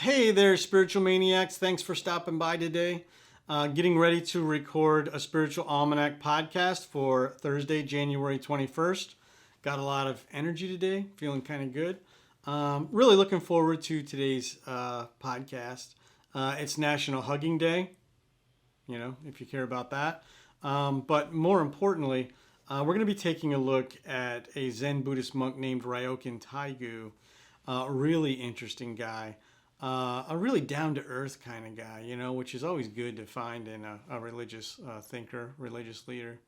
Hey there, spiritual maniacs. Thanks for stopping by today. Getting ready to record a Spiritual Almanac podcast for Thursday, January 21st. Got a lot of energy today, feeling kind of good. Really looking forward to today's podcast. It's National Hugging Day, if you care about that. But more importantly, we're going to be taking a look at a Zen Buddhist monk named Ryokan Taigu. A really interesting guy. A really down-to-earth kind of guy, which is always good to find in a religious thinker, religious leader.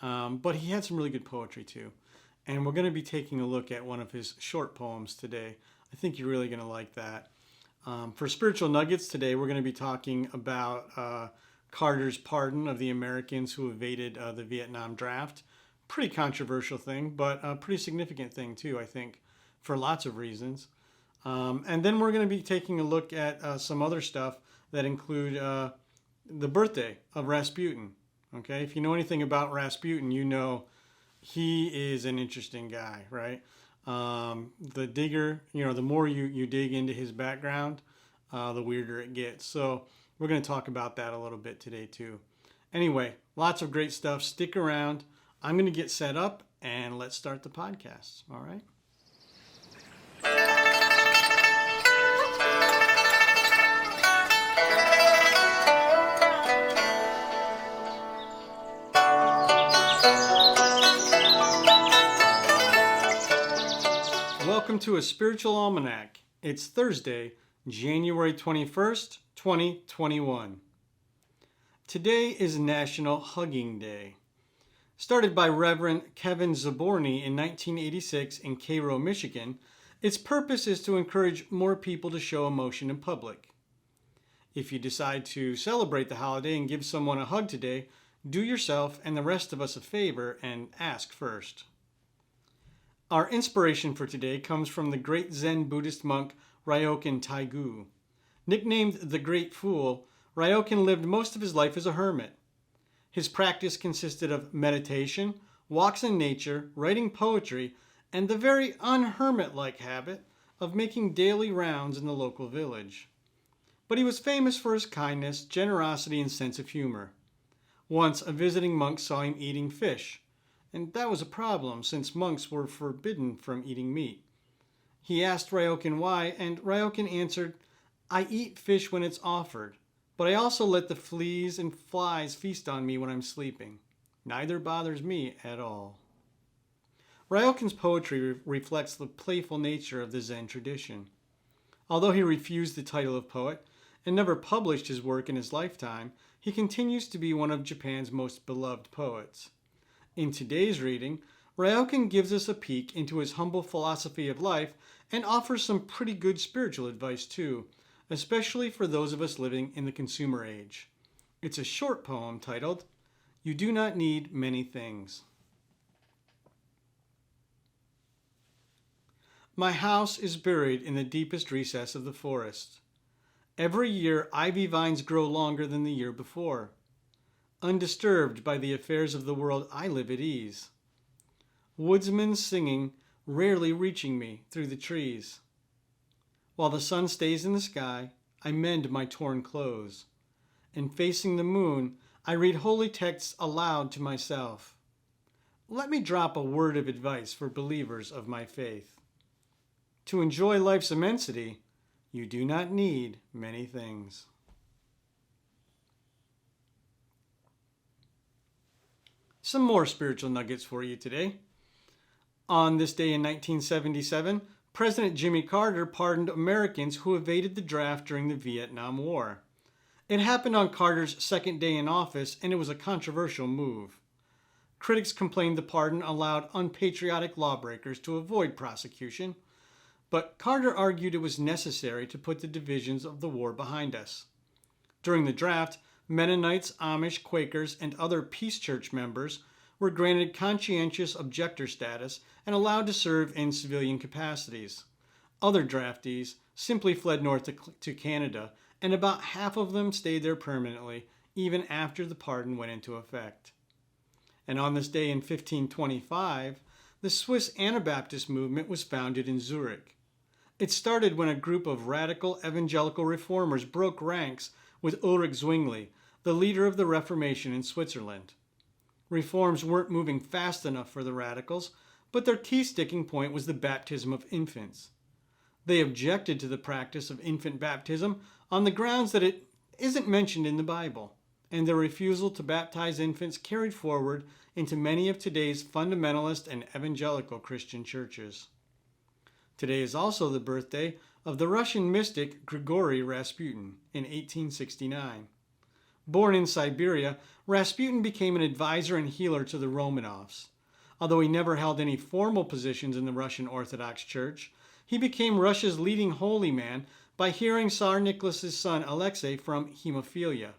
But he had some really good poetry too. And we're going to be taking a look at one of his short poems today. I think you're really going to like that. For Spiritual Nuggets today, we're going to be talking about Carter's pardon of the Americans who evaded the Vietnam draft. Pretty controversial thing, but a pretty significant thing too, I think, for lots of reasons. And then we're going to be taking a look at some other stuff that include the birthday of Rasputin. Okay, if you know anything about Rasputin, you know he is an interesting guy, right? The digger, the more you dig into his background, the weirder it gets. So we're going to talk about that a little bit today too. Anyway, lots of great stuff. Stick around. I'm going to get set up and let's start the podcast. All right. Welcome to a Spiritual Almanac. It's Thursday, January 21st, 2021. Today is National Hugging Day. Started by Reverend Kevin Zaborny in 1986 in Cairo, Michigan, its purpose is to encourage more people to show emotion in public. If you decide to celebrate the holiday and give someone a hug today, do yourself and the rest of us a favor and ask first. Our inspiration for today comes from the great Zen Buddhist monk Ryokan Taigu. Nicknamed the Great Fool, Ryokan lived most of his life as a hermit. His practice consisted of meditation, walks in nature, writing poetry, and the very unhermit-like habit of making daily rounds in the local village. But he was famous for his kindness, generosity, and sense of humor. Once, a visiting monk saw him eating fish, and that was a problem since monks were forbidden from eating meat. He asked Ryokan why, and Ryokan answered, "I eat fish when it's offered, but I also let the fleas and flies feast on me when I'm sleeping. Neither bothers me at all." Ryokan's poetry reflects the playful nature of the Zen tradition. Although he refused the title of poet and never published his work in his lifetime, he continues to be one of Japan's most beloved poets. In today's reading, Ryokan gives us a peek into his humble philosophy of life and offers some pretty good spiritual advice too, especially for those of us living in the consumer age. It's a short poem titled, "You Do Not Need Many Things." My house is buried in the deepest recess of the forest. Every year, ivy vines grow longer than the year before. Undisturbed by the affairs of the world, I live at ease. Woodsmen singing, rarely reaching me through the trees. While the sun stays in the sky, I mend my torn clothes. And facing the moon, I read holy texts aloud to myself. Let me drop a word of advice for believers of my faith. To enjoy life's immensity, you do not need many things. Some more spiritual nuggets for you today. On this day in 1977, President Jimmy Carter pardoned Americans who evaded the draft during the Vietnam War. It happened on Carter's second day in office, and it was a controversial move. Critics complained the pardon allowed unpatriotic lawbreakers to avoid prosecution, but Carter argued it was necessary to put the divisions of the war behind us. During the draft, Mennonites, Amish, Quakers, and other Peace Church members were granted conscientious objector status and allowed to serve in civilian capacities. Other draftees simply fled north to Canada, and about half of them stayed there permanently, even after the pardon went into effect. And on this day in 1525, the Swiss Anabaptist movement was founded in Zurich. It started when a group of radical evangelical reformers broke ranks with Ulrich Zwingli, the leader of the Reformation in Switzerland. Reforms weren't moving fast enough for the radicals, but their key sticking point was the baptism of infants. They objected to the practice of infant baptism on the grounds that it isn't mentioned in the Bible, and their refusal to baptize infants carried forward into many of today's fundamentalist and evangelical Christian churches. Today is also the birthday of the Russian mystic Grigory Rasputin in 1869. Born in Siberia, Rasputin became an advisor and healer to the Romanovs. Although he never held any formal positions in the Russian Orthodox Church, he became Russia's leading holy man by healing Tsar Nicholas's son Alexei from hemophilia.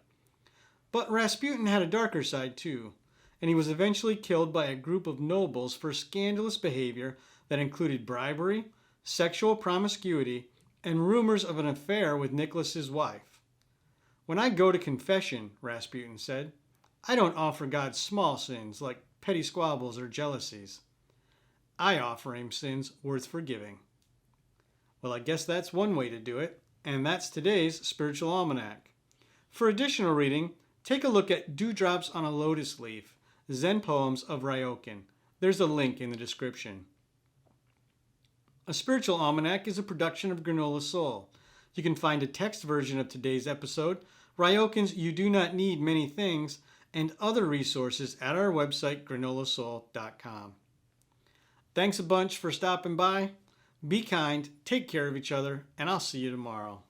But Rasputin had a darker side too, and he was eventually killed by a group of nobles for scandalous behavior that included bribery, sexual promiscuity, and rumors of an affair with Nicholas's wife. "When I go to confession," Rasputin said, "I don't offer God small sins like petty squabbles or jealousies. I offer him sins worth forgiving." Well, I guess that's one way to do it, and that's today's Spiritual Almanac. For additional reading, take a look at Dewdrops on a Lotus Leaf, Zen Poems of Ryokan. There's a link in the description. A Spiritual Almanac is a production of Granola Soul. You can find a text version of today's episode, Ryokan's You Do Not Need Many Things, and other resources at our website, granolasoul.com. Thanks a bunch for stopping by. Be kind, take care of each other, and I'll see you tomorrow.